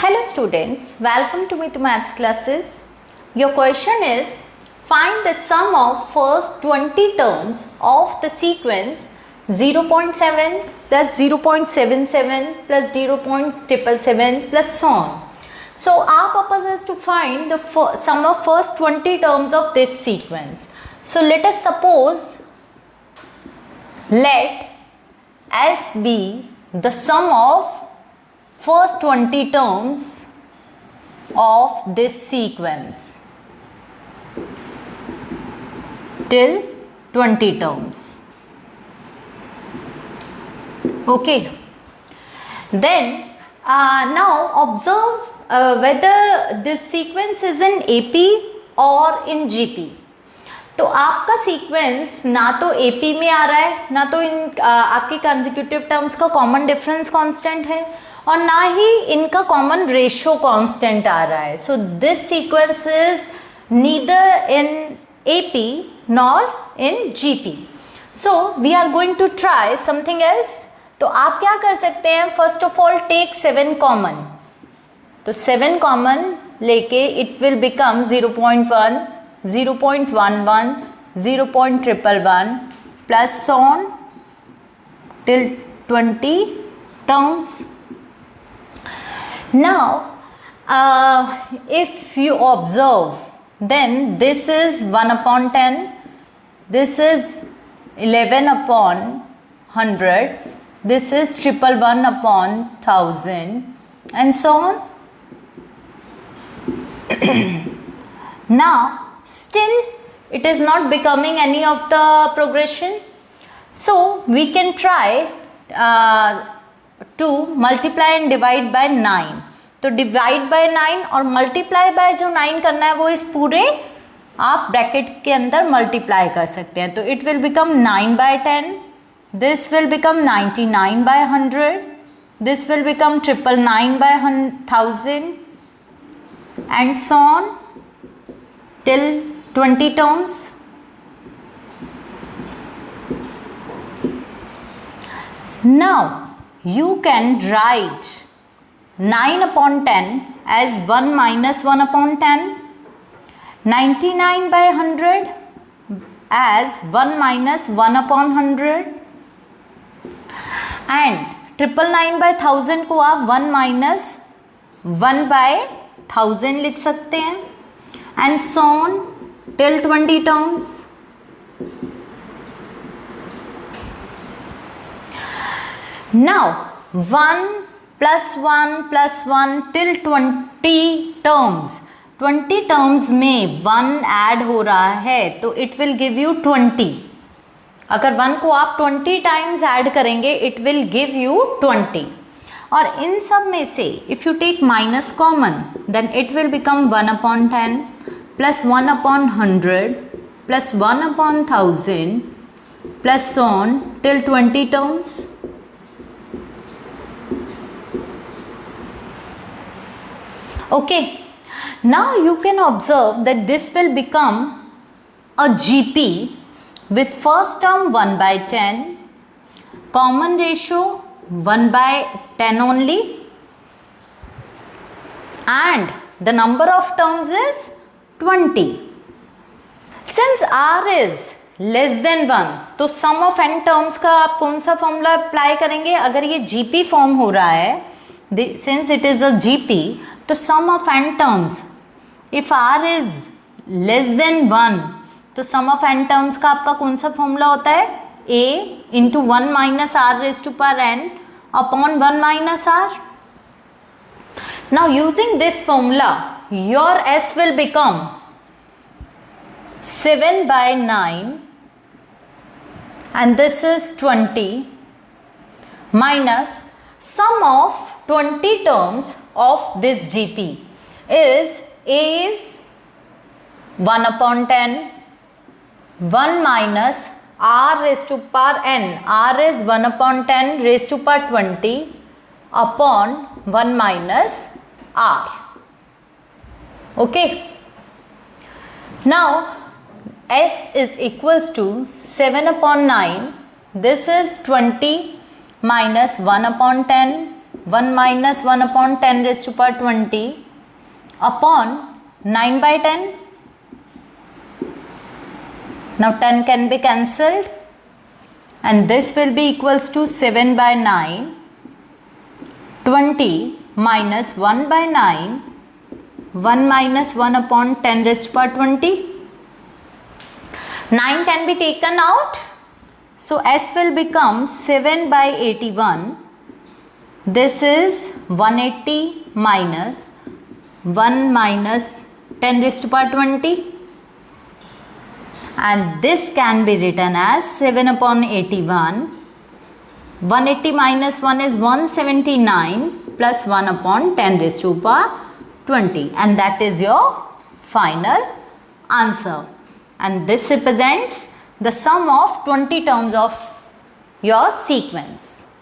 Hello students, welcome to Mitu Maths classes. Your question is, find the sum of first 20 terms of the sequence 0.7 plus 0.77 plus 0.777 plus so on. So our purpose is to find the sum of first 20 terms of this sequence. So let us suppose, let S be the sum of first 20 terms of this sequence till 20 terms. Okay. Then now observe whether this sequence is in AP or in GP. तो आपका sequence ना तो AP में आ रहा है, ना तो इन आपकी कंसेक्यूटिव टर्म्स का कॉमन डिफरेंस कांस्टेंट है और ना ही इनका कॉमन रेशियो कांस्टेंट आ रहा है. So this sequence is neither in AP nor in GP. So we are going to try something else. तो आप क्या कर सकते हैं, first of all take 7 common. तो 7 कॉमन लेके it will become 0.1, 0.11, 0.111 plus so on till 20 terms. Now if you observe, then this is 1 upon 10, this is 11 upon 100, this is 111 upon 1000 and so on. Now still it is not becoming any of the progression, so we can try to multiply and divide by 9. तो divide by 9 और multiply by जो 9 करना है वो इस पूरे आप bracket के अंदर मल्टीप्लाई कर सकते हैं. तो it will become 9 by 10, this will become 99 by 100, this will become 999 by 1000 and so on till 20 terms. Now you can write 9 upon 10 as 1 minus 1 upon 10, 99 by 100 as 1 minus 1 upon 100 and 999 by 1000 को आप 1 minus 1 by 1000 लिख सकते हैं and so on till 20 terms. Now 1 plus 1 plus 1 till 20 terms. 20 terms में 1 add हो रहा है तो it will give you 20. अगर 1 को आप 20 टाइम्स ऐड करेंगे it will give you 20. और इन सब में से if you take minus common then it will become 1 upon 10 plus 1 upon 100 plus 1 upon 1000 plus so on till 20 terms. Okay, now you can observe that this will become a GP with first term 1 by 10, common ratio 1 by 10 only, and the number of terms is 20. Since R is less than 1, तो sum of n terms का आप कौन सा formula apply करेंगे. अगर ये GP form हो रहा है, since it is a GP, तो sum of n terms, if R is less than 1, तो sum of n terms का आपका कौन सा फॉर्मूला होता है, A into 1 minus R raised to power n upon 1 minus R. Now using this formula, your S will become 7 by 9 and this is 20 minus sum of 20 terms of this GP is A is 1 upon 10, 1 minus R raised to power n. R is 1 upon 10 raised to power 20 upon 1 minus R. Okay. Now S is equals to 7 upon 9. This is 20 minus 1 upon 10 1 minus 1 upon 10 raised to power 20 upon 9 by 10. Now 10 can be cancelled and this will be equals to 7 by 9. 20 minus 1 by 9, 1 minus 1 upon 10 raised to power 20. 9 can be taken out. So S will become 7 by 81. This is 180 minus 1 minus 10 raised to power 20. And this can be written as 7 upon 81. 180 minus 1 is 179 plus 1 upon 10 raised to power 20. And that is your final answer. And this represents the sum of 20 terms of your sequence.